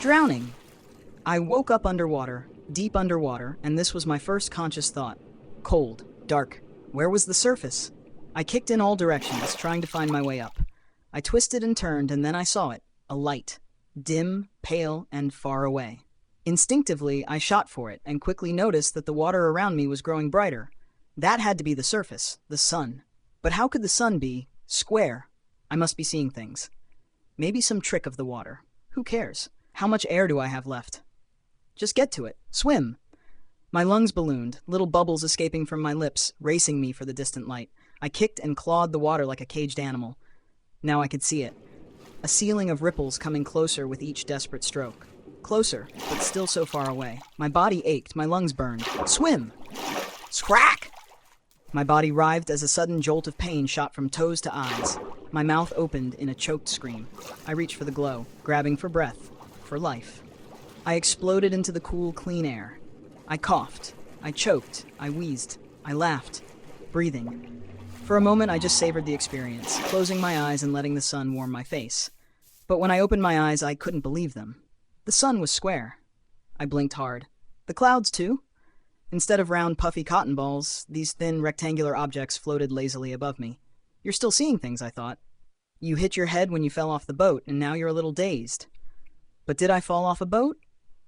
Drowning. I woke up underwater, deep underwater, and this was my first conscious thought. Cold, dark. Where was the surface? I kicked in all directions, trying to find my way up. I twisted and turned, and then I saw it. A light. Dim, pale, and far away. Instinctively, I shot for it, and quickly noticed that the water around me was growing brighter. That had to be the surface, the sun. But how could the sun be square? I must be seeing things. Maybe some trick of the water. Who cares? How much air do I have left? Just get to it. Swim. My lungs ballooned, little bubbles escaping from my lips, racing me for the distant light. I kicked and clawed the water like a caged animal. Now I could see it. A ceiling of ripples coming closer with each desperate stroke. Closer, but still so far away. My body ached, my lungs burned. Swim! Scrack! My body writhed as a sudden jolt of pain shot from toes to eyes. My mouth opened in a choked scream. I reached for the glow, grabbing for breath, for life. I exploded into the cool, clean air. I coughed. I choked. I wheezed. I laughed. Breathing. For a moment, I just savored the experience, closing my eyes and letting the sun warm my face. But when I opened my eyes, I couldn't believe them. The sun was square. I blinked hard. The clouds, too. Instead of round, puffy cotton balls, these thin, rectangular objects floated lazily above me. You're still seeing things, I thought. You hit your head when you fell off the boat, and now you're a little dazed. But did I fall off a boat?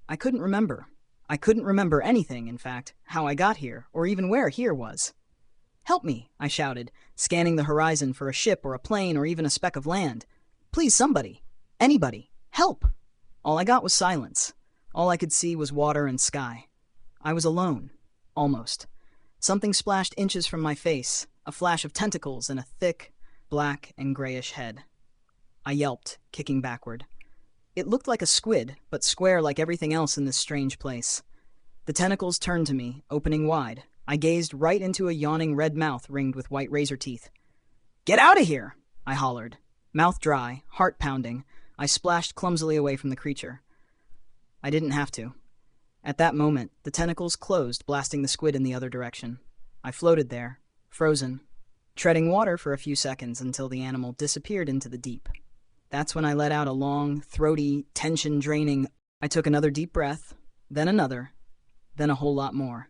I couldn't remember. I couldn't remember anything, in fact, how I got here, or even where here was. Help me, I shouted, scanning the horizon for a ship or a plane or even a speck of land. Please, somebody. Anybody. Help! All I got was silence. All I could see was water and sky. I was alone. Almost. Something splashed inches from my face, a flash of tentacles and a thick, black and grayish head. I yelped, kicking backward. It looked like a squid, but square like everything else in this strange place. The tentacles turned to me, opening wide. I gazed right into a yawning red mouth ringed with white razor teeth. "Get out of here!" I hollered. Mouth dry, heart pounding, I splashed clumsily away from the creature. I didn't have to. At that moment, the tentacles closed, blasting the squid in the other direction. I floated there, frozen, treading water for a few seconds until the animal disappeared into the deep. That's when I let out a long, throaty, tension-draining. I took another deep breath, then another, then a whole lot more.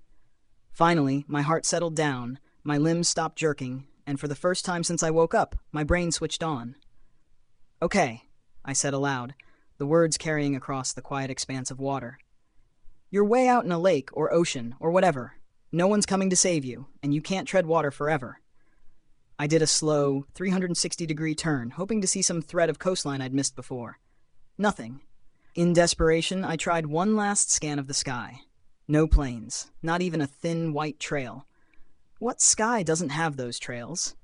Finally, my heart settled down, my limbs stopped jerking, and for the first time since I woke up, my brain switched on. "Okay," I said aloud, the words carrying across the quiet expanse of water. "You're way out in a lake or ocean or whatever. No one's coming to save you, and you can't tread water forever." I did a slow, 360-degree turn, hoping to see some thread of coastline I'd missed before. Nothing. In desperation, I tried one last scan of the sky. No planes, not even a thin white trail. What sky doesn't have those trails?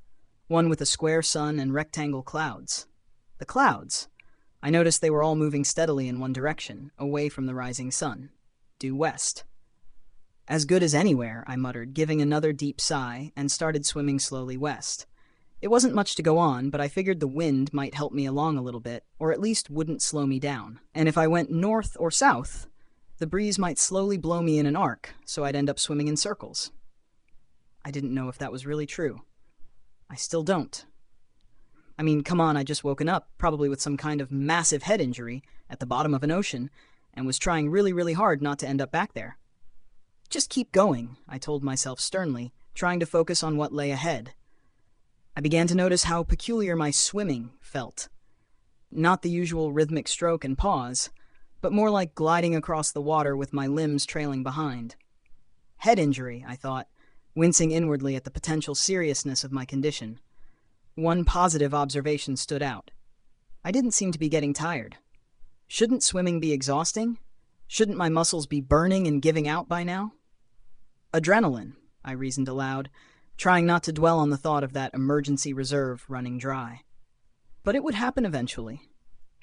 One with a square sun and rectangle clouds. The clouds. I noticed they were all moving steadily in one direction, away from the rising sun. Due west. "As good as anywhere," I muttered, giving another deep sigh, and started swimming slowly west. It wasn't much to go on, but I figured the wind might help me along a little bit, or at least wouldn't slow me down. And if I went north or south, the breeze might slowly blow me in an arc, so I'd end up swimming in circles. I didn't know if that was really true. I still don't. I mean, come on, I'd just woken up, probably with some kind of massive head injury, at the bottom of an ocean, and was trying really, really hard not to end up back there. Just keep going, I told myself sternly, trying to focus on what lay ahead. I began to notice how peculiar my swimming felt. Not the usual rhythmic stroke and pause, but more like gliding across the water with my limbs trailing behind. Head injury, I thought, wincing inwardly at the potential seriousness of my condition. One positive observation stood out. I didn't seem to be getting tired. Shouldn't swimming be exhausting? Shouldn't my muscles be burning and giving out by now? Adrenaline, I reasoned aloud, trying not to dwell on the thought of that emergency reserve running dry. But it would happen eventually.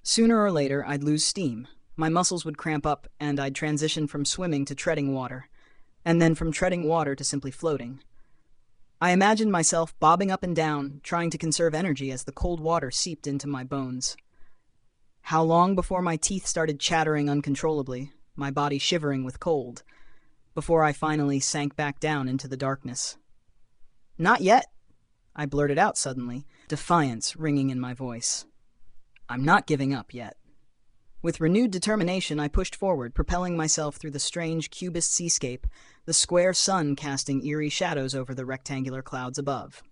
Sooner or later, I'd lose steam. My muscles would cramp up, and I'd transition from swimming to treading water, and then from treading water to simply floating. I imagined myself bobbing up and down, trying to conserve energy as the cold water seeped into my bones. How long before my teeth started chattering uncontrollably, my body shivering with cold, before I finally sank back down into the darkness? "Not yet," I blurted out suddenly, defiance ringing in my voice. "I'm not giving up yet." With renewed determination, I pushed forward, propelling myself through the strange cubist seascape, the square sun casting eerie shadows over the rectangular clouds above.